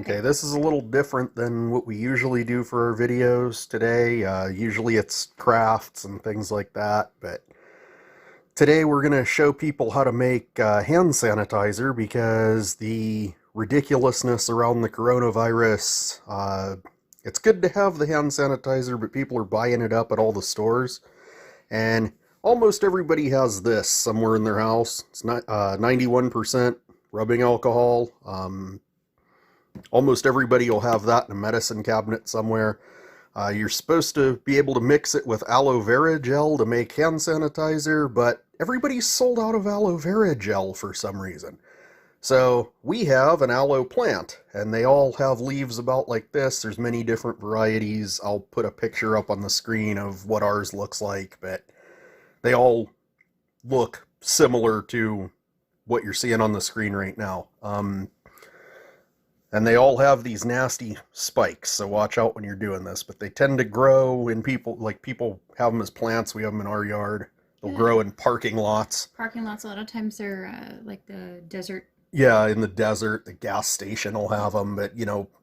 Okay, this is a little different than what we usually do for our videos today. Usually it's crafts and things like that, but today we're going to show people how to make hand sanitizer because the ridiculousness around the coronavirus, it's good to have the hand sanitizer, but people are buying it up at all the stores, and almost everybody has this somewhere in their house. It's not 91% rubbing alcohol. Almost everybody will have that in a medicine cabinet somewhere. You're supposed to be able to mix it with aloe vera gel to make hand sanitizer, but everybody's sold out of aloe vera gel for some reason. So we have an aloe plant, and they all have leaves about like this. There's many different varieties. I'll put a picture up on the screen of what ours looks like, but they all look similar to what you're seeing on the screen right now. And they all have these nasty spikes, so watch out when you're doing this. But they tend to grow in people have them as plants. We have them in our yard. They'll grow in parking lots. Parking lots, a lot of times they're like the desert. Yeah, in the desert, the gas station will have them. But,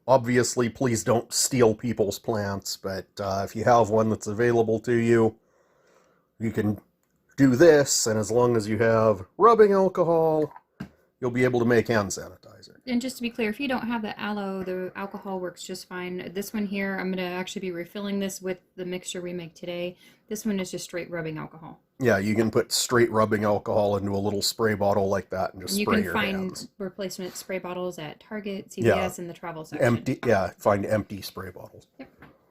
obviously, please don't steal people's plants. But if you have one that's available to you, you can do this. And as long as you have rubbing alcohol, you'll be able to make hand sanitizer. And just to be clear, if you don't have the aloe, the alcohol works just fine. This one here, I'm going to actually be refilling this with the mixture we make today. This one is just straight rubbing alcohol. Yeah, you can put straight rubbing alcohol into a little spray bottle like that and just spray your hands. You can find replacement spray bottles at Target, CVS, and the travel section. Find empty spray bottles. Yep.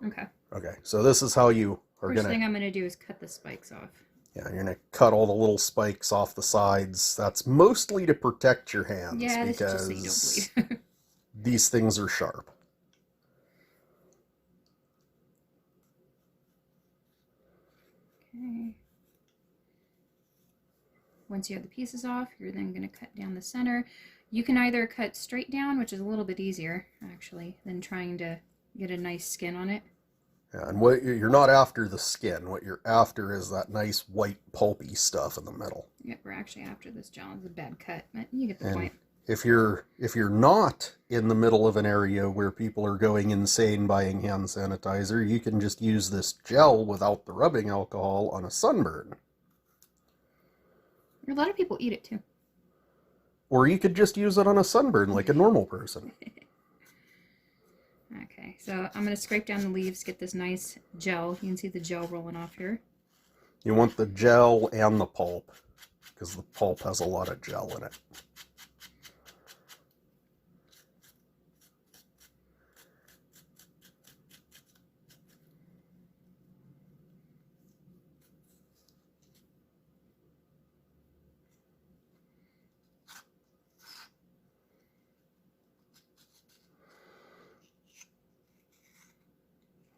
Okay. Okay, so this is how you are going to... First thing I'm going to do is cut the spikes off. Yeah, you're going to cut all the little spikes off the sides. That's mostly to protect your hands, because just so you don't bleed. These things are sharp. Okay. Once you have the pieces off, you're then going to cut down the center. You can either cut straight down, which is a little bit easier, actually, than trying to get a nice skin on it. Yeah, and what you're not after the skin. What you're after is that nice white pulpy stuff in the middle. Yep, we're actually after this, John. It's a bad cut, but you get the point. If you're not in the middle of an area where people are going insane buying hand sanitizer, you can just use this gel without the rubbing alcohol on a sunburn. A lot of people eat it too. Or you could just use it on a sunburn like a normal person. Okay, so I'm going to scrape down the leaves, get this nice gel. You can see the gel rolling off here. You want the gel and the pulp, because the pulp has a lot of gel in it.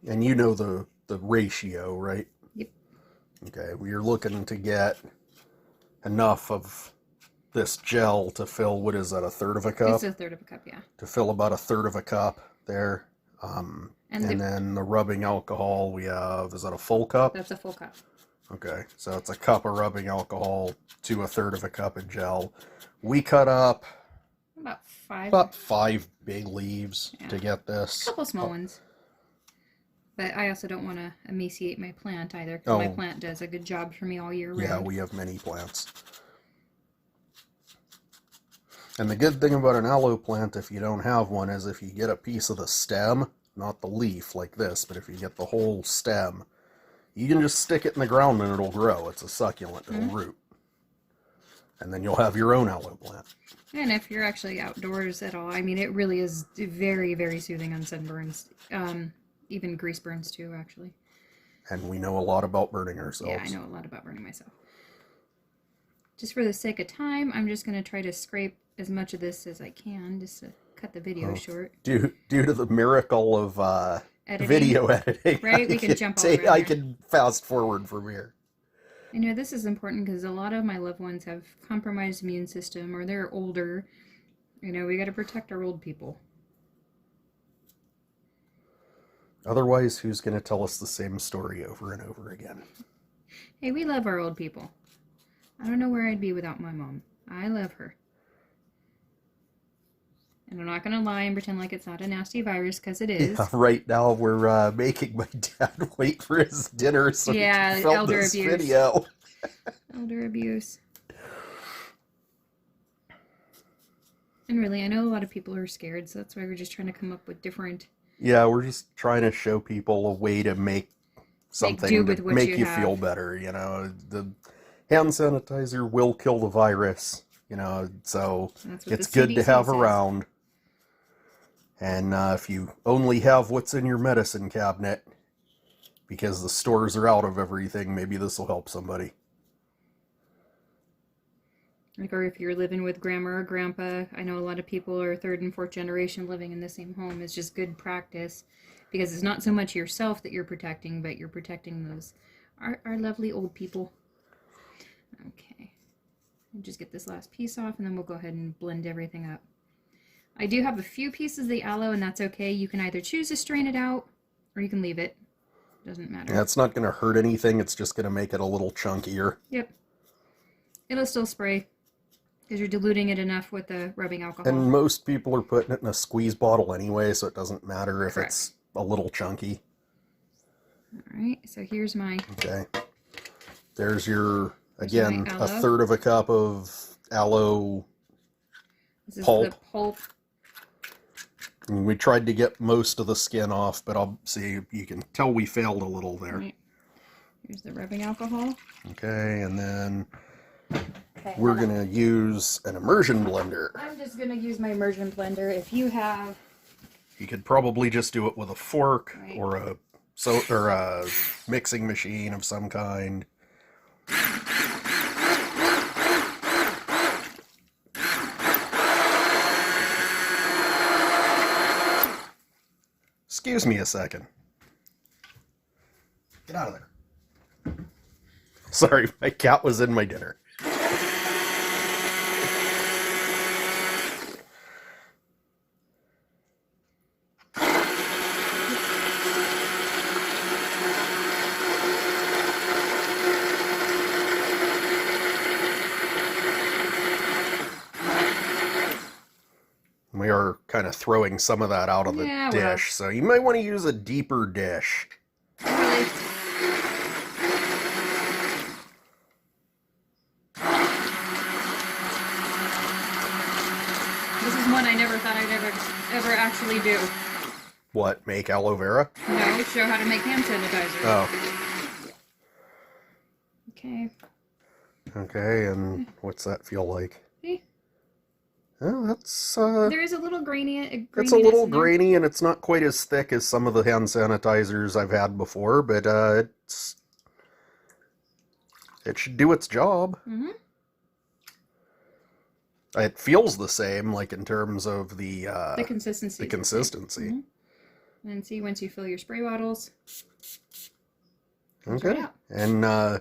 And you know the ratio, right? Yep. Okay, we're looking to get enough of this gel to fill, what is that, a third of a cup? It's a third of a cup, yeah. To fill about a third of a cup there. And then the rubbing alcohol we have, is that a full cup? That's a full cup. Okay, so it's a cup of rubbing alcohol to a third of a cup of gel. We cut up about 5 big leaves to get this. A couple small ones. But I also don't want to emaciate my plant either, because my plant does a good job for me all year round. Yeah, we have many plants. And the good thing about an aloe plant, if you don't have one, is if you get a piece of the stem, not the leaf like this, but if you get the whole stem, you can just stick it in the ground and it'll grow. It's a succulent, it'll root. And then you'll have your own aloe plant. And if you're actually outdoors at all, I mean, it really is very, very soothing on sunburns. Even grease burns too, actually. And we know a lot about burning ourselves. Yeah, I know a lot about burning myself. Just for the sake of time, I'm just going to try to scrape as much of this as I can, just to cut the video short. Due to the miracle of video editing, right? We can jump all around I can fast forward from here. This is important because a lot of my loved ones have compromised immune system, or they're older. We got to protect our old people. Otherwise, who's going to tell us the same story over and over again? Hey, we love our old people. I don't know where I'd be without my mom. I love her. And I'm not going to lie and pretend like it's not a nasty virus, because it Yeah, is. right now we're making my dad wait for his dinner so he can Yeah, film elder this abuse. video. Elder abuse. And really, I know a lot of people are scared, so that's why we're just trying to come up with different... Yeah, we're just trying to show people a way to make Make do something to with what make you you feel have. better. The hand sanitizer will kill the virus, so That's what the it's good to CDC have says. around. And if you only have what's in your medicine cabinet, because the stores are out of everything, maybe this will help somebody. Like, or if you're living with grandma or grandpa, I know a lot of people are third and fourth generation living in the same home. It's just good practice, because it's not so much yourself that you're protecting, but you're protecting those our lovely old people. Okay, I'll just get this last piece off, and then we'll go ahead and blend everything up. I do have a few pieces of the aloe, and that's okay. You can either choose to strain it out, or you can leave it. Doesn't matter. Yeah, it's not going to hurt anything. It's just going to make it a little chunkier. Yep. It'll still spray, because you're diluting it enough with the rubbing alcohol. And most people are putting it in a squeeze bottle anyway, so it doesn't matter if Correct. it's a little chunky. All right, so here's my... Okay. There's your, again, my a aloe. third of a cup of aloe This is pulp. the pulp. And we tried to get most of the skin off, but I'll see, you can tell we failed a little there. Right. Here's the rubbing alcohol. Okay, and then Okay, we're going to use an immersion blender. I'm just going to use my immersion blender. If you have... You could probably just do it with a fork, Right. or a mixing machine of some kind. Excuse me a second. Get out of there. Sorry, my cat was in my dinner. We are kind of throwing some of that out of the Yeah, dish, well. so you might want to use a deeper dish. Really? This is one I never thought I'd ever actually do. What, make aloe vera? No, show how to make hand sanitizer. Oh, Okay. okay, and what's that feel like? See? Oh, that's There is a little graininess it's a little in there. grainy, and it's not quite as thick as some of the hand sanitizers I've had before, but it should do its job. Mm-hmm. It feels the same, like in terms of the Consistency. the consistency. Mm-hmm. And see, once you fill your spray bottles. Okay, right out. and I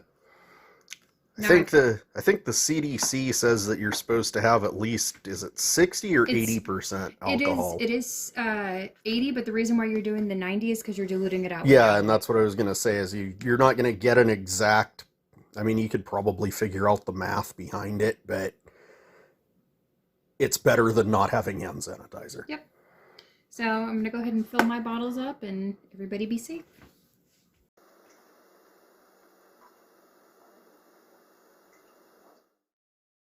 Now think the CDC says that you're supposed to have at least, is it 60 or 80% alcohol? It is 80, but the reason why you're doing the 90 is because you're diluting it out. Yeah, and that's what I was gonna say, is you're not gonna get an exact. I mean, you could probably figure out the math behind it, but it's better than not having hand sanitizer. Yep. So I'm gonna go ahead and fill my bottles up, and everybody be safe.